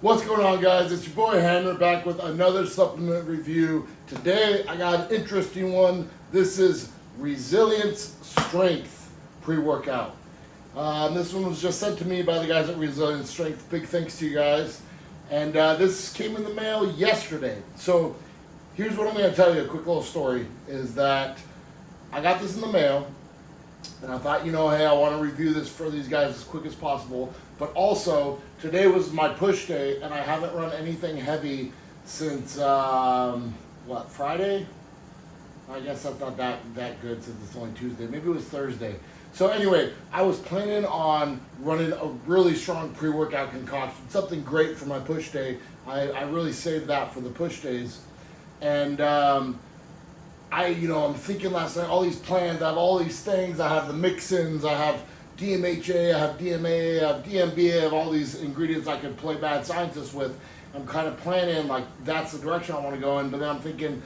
What's going on, guys? It's your boy Hammer back with another supplement review. Today I got an interesting one. This is Resilience Strength pre-workout. This one was just sent to me by the guys at Resilience Strength. Big thanks to you guys. And this came in the mail yesterday. So here's what I'm going to tell you. A quick little story is that I got this in the mail. And I thought, hey, I want to review this for these guys as quick as possible. But also, today was my push day, and I haven't run anything heavy since, Friday? I guess that's not that good since it's only Tuesday. Maybe it was Thursday. So anyway, I was planning on running a really strong pre-workout concoction, something great for my push day. I really saved that for the push days. And I'm thinking last night, all these plans, I have all these things, I have the mix-ins, I have DMHA, I have DMA, I have DMB, I have all these ingredients I could play bad scientist with. I'm kind of planning, like, that's the direction I want to go in, but then I'm thinking,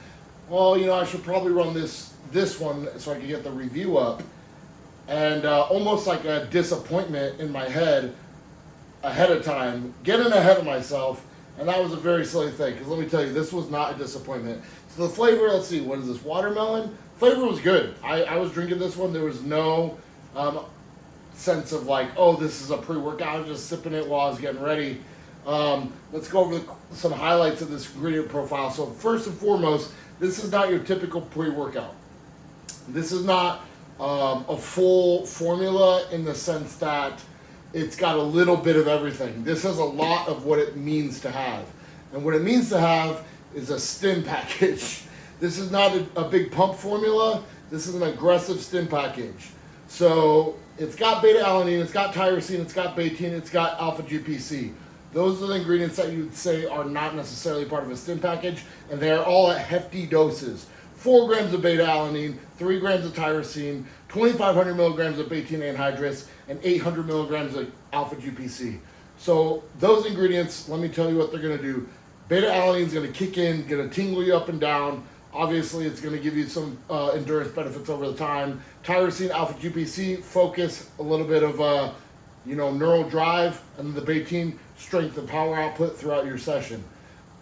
well, I should probably run this one so I can get the review up. And almost like a disappointment in my head ahead of time, getting ahead of myself. And that was a very silly thing, because let me tell you, this was not a disappointment. So the flavor, let's see, what is this, watermelon? Flavor was good. I was drinking this one. There was no sense of like, oh, this is a pre-workout. I was just sipping it while I was getting ready. Let's go over some highlights of this ingredient profile. So first and foremost, this is not your typical pre-workout. This is not a full formula in the sense that it's got a little bit of everything. This has a lot of what it means to have. And what it means to have is a stim package. This is not a big pump formula. This is an aggressive stim package. So it's got beta-alanine, it's got tyrosine, it's got betaine, it's got alpha-GPC. Those are the ingredients that you'd say are not necessarily part of a stim package, and they're all at hefty doses. 4 grams of beta-alanine, 3 grams of tyrosine, 2,500 milligrams of betaine anhydrous, and 800 milligrams of alpha-GPC. So those ingredients, let me tell you what they're going to do. Beta-alanine is going to kick in, going to tingle you up and down. Obviously, it's going to give you some endurance benefits over the time. Tyrosine, alpha-GPC, focus, a little bit of neural drive, and the betaine, strength and power output throughout your session.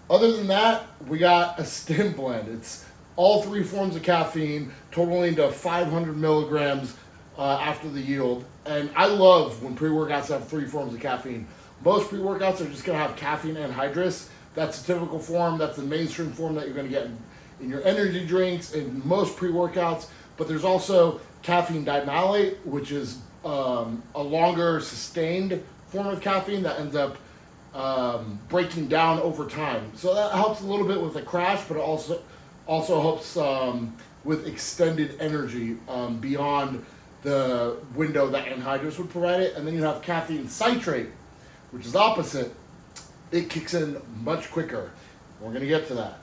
Other than that, we got a stim blend. It's all 3 forms of caffeine, totaling to 500 milligrams after the yield. And I love when pre-workouts have 3 forms of caffeine. Most pre-workouts are just going to have caffeine anhydrous. That's the typical form. That's the mainstream form that you're going to get in your energy drinks and most pre-workouts. But there's also caffeine dimalate, which is a longer sustained form of caffeine that ends up breaking down over time. So that helps a little bit with the crash, but it also helps with extended energy beyond the window that anhydrous would provide it. And then you have caffeine citrate, which is opposite. It kicks in much quicker. We're going to get to that.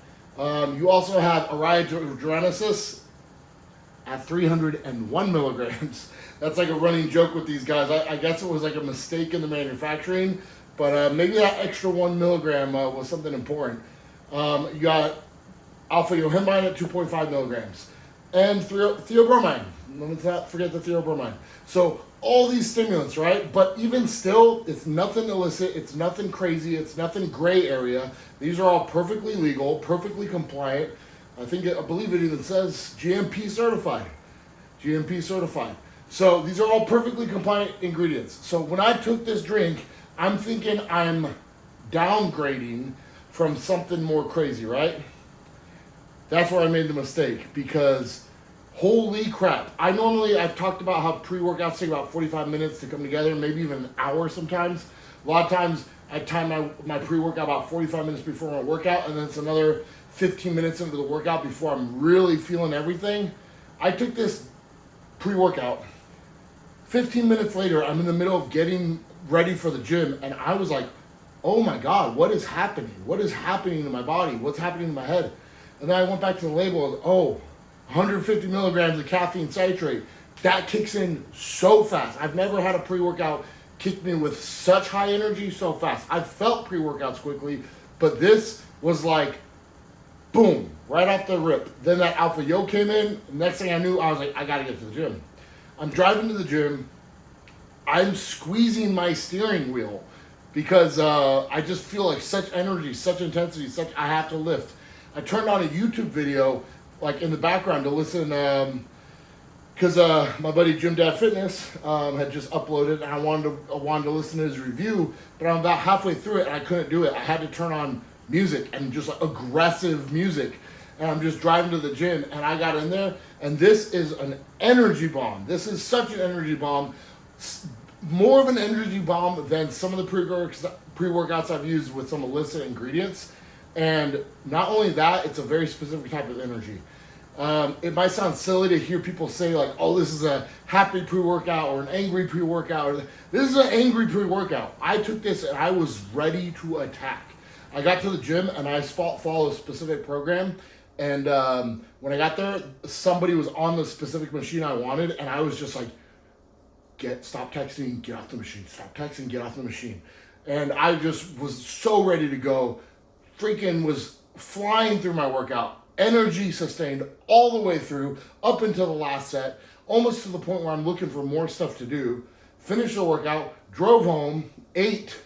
You also have Arrhiogenesis at 301 milligrams. That's like a running joke with these guys. I guess it was like a mistake in the manufacturing, but maybe that extra 1 milligram was something important. You got alpha yohimbine at 2.5 milligrams. And theobromine. Let's not forget the theobromine. So all these stimulants, right? But even still, it's nothing illicit. It's nothing crazy. It's nothing gray area. These are all perfectly legal, perfectly compliant. I believe it even says GMP certified. GMP certified. So these are all perfectly compliant ingredients. So when I took this drink, I'm thinking I'm downgrading from something more crazy, right? That's where I made the mistake, because holy crap. I've talked about how pre-workouts take about 45 minutes to come together, maybe even an hour sometimes. A lot of times I time my pre-workout about 45 minutes before my workout, and then it's another 15 minutes into the workout before I'm really feeling everything. I took this pre-workout. 15 minutes later, I'm in the middle of getting ready for the gym, and I was like, oh my God, what is happening? What is happening to my body? What's happening in my head? And then I went back to the label, 150 milligrams of caffeine citrate. That kicks in so fast. I've never had a pre-workout kick me with such high energy so fast. I've felt pre-workouts quickly, but this was like, boom, right off the rip. Then that alpha yo came in. Next thing I knew, I was like, I gotta get to the gym. I'm driving to the gym. I'm squeezing my steering wheel because I just feel like such energy, such intensity, I have to lift. I turned on a YouTube video like in the background to listen because my buddy Jim Dad Fitness had just uploaded, and I wanted to listen to his review, but I'm about halfway through it and I couldn't do it. I had to turn on music, and just like aggressive music, and I'm just driving to the gym, and I got in there, and this is an energy bomb. This is such an energy bomb, more of an energy bomb than some of the pre-workouts I've used with some illicit ingredients. And not only that, it's a very specific type of energy. It might sound silly to hear people say like, oh, this is a happy pre-workout or an angry pre-workout. This is an angry pre-workout. I took this and I was ready to attack. I got to the gym and I followed a specific program. And when I got there, somebody was on the specific machine I wanted. And I was just like, stop texting, get off the machine. Stop texting, get off the machine. And I just was so ready to go. Freaking was flying through my workout. Energy sustained all the way through, up until the last set, almost to the point where I'm looking for more stuff to do. Finished the workout, drove home, ate,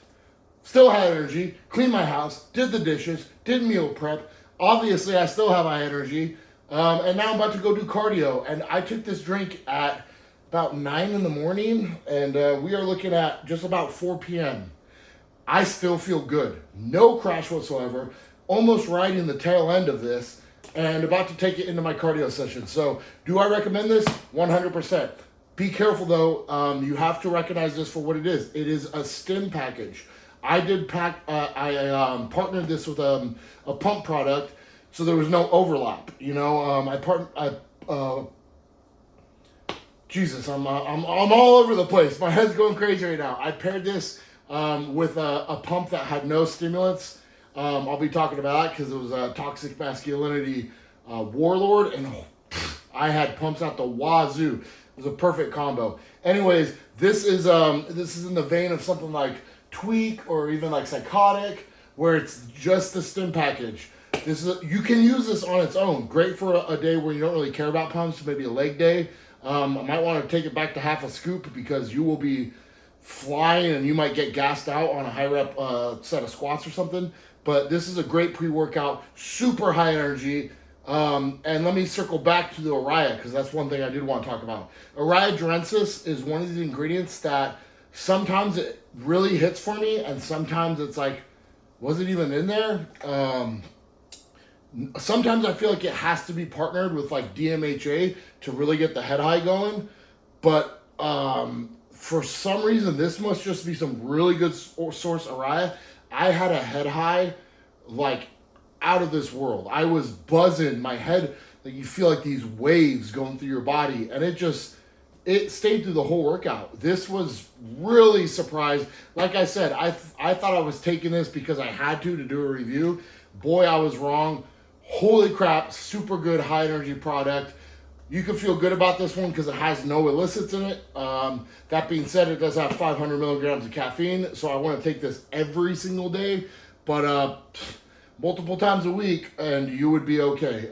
still had energy, cleaned my house, did the dishes, did meal prep. Obviously, I still have high energy. And now I'm about to go do cardio. And I took this drink at about 9 in the morning, and we are looking at just about 4 p.m. I still feel good. No crash whatsoever. Almost right in the tail end of this, and about to take it into my cardio session. So, do I recommend this? 100%. Be careful though. You have to recognize this for what it is. It is a stim package. I partnered this with a pump product, so there was no overlap. You know, Jesus, I'm all over the place. My head's going crazy right now. I paired this with a pump that had no stimulants. I'll be talking about that because it was a toxic masculinity warlord, and I had pumps out the wazoo. It was a perfect combo. Anyways, this is in the vein of something like Tweak or even like Psychotic, where it's just the stim package. You can use this on its own. Great for a day where you don't really care about pumps, maybe a leg day. I might want to take it back to half a scoop because you will be flying and you might get gassed out on a high rep set of squats or something. But this is a great pre-workout, super high energy. And let me circle back to the Araya, because that's one thing I did want to talk about. Araya Durensis is one of these ingredients that sometimes it really hits for me, and sometimes it's like, was it even in there? Sometimes I feel like it has to be partnered with like DMHA to really get the head high going. But for some reason, this must just be some really good source Araya. I had a head high like out of this world. I was buzzing. My head, like you feel like these waves going through your body, and it stayed through the whole workout. This was really surprised. Like I said, I thought I was taking this because I had to do a review. Boy, I was wrong. Holy crap, super good high energy product. You can feel good about this one because it has no illicits in it. That being said, it does have 500 milligrams of caffeine, so I want to take this every single day, but multiple times a week, and you would be okay.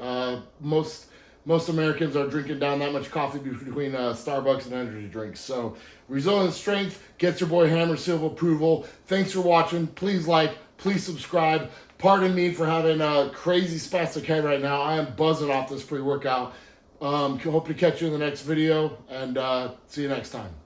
Most Americans are drinking down that much coffee between Starbucks and energy drinks. So, Resilient Strength gets your boy Hammer seal of approval. Thanks for watching. Please like, please subscribe. Pardon me for having a crazy spastic head right now. I am buzzing off this pre-workout. Hope to catch you in the next video, and see you next time.